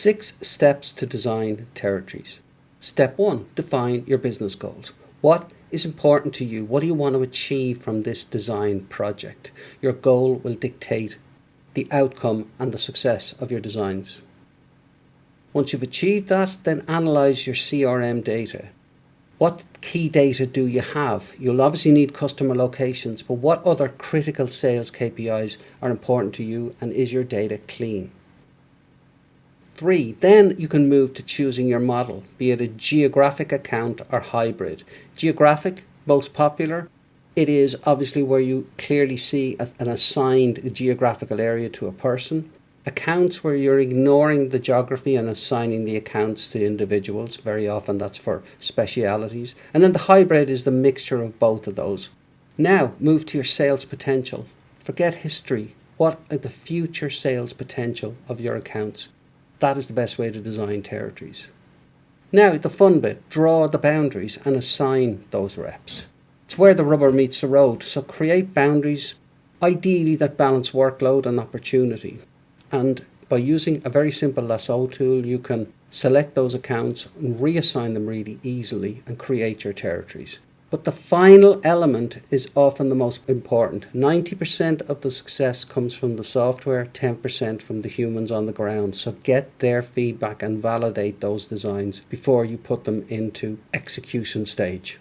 6 steps to design territories. Step 1, define your business goals. What is important to you? What do you want to achieve from this design project? Your goal will dictate the outcome and the success of your designs. Once you've achieved that, then analyze your CRM data. What key data do you have? You'll obviously need customer locations, but what other critical sales KPIs are important to you, and is your data clean? 3, then you can move to choosing your model, be it a geographic account or hybrid. Geographic, most popular. It is obviously where you clearly see an assigned geographical area to a person. Accounts, where you're ignoring the geography and assigning the accounts to individuals. Very often that's for specialities. And then the hybrid is the mixture of both of those. Now move to your sales potential. Forget history. What are the future sales potential of your accounts? That is the best way to design territories. Now the fun bit, draw the boundaries and assign those reps. It's where the rubber meets the road. So create boundaries, ideally that balance workload and opportunity. And by using a very simple lasso tool, you can select those accounts and reassign them really easily and create your territories. But the final element is often the most important. 90% of the success comes from the software, 10% from the humans on the ground. So get their feedback and validate those designs before you put them into execution stage.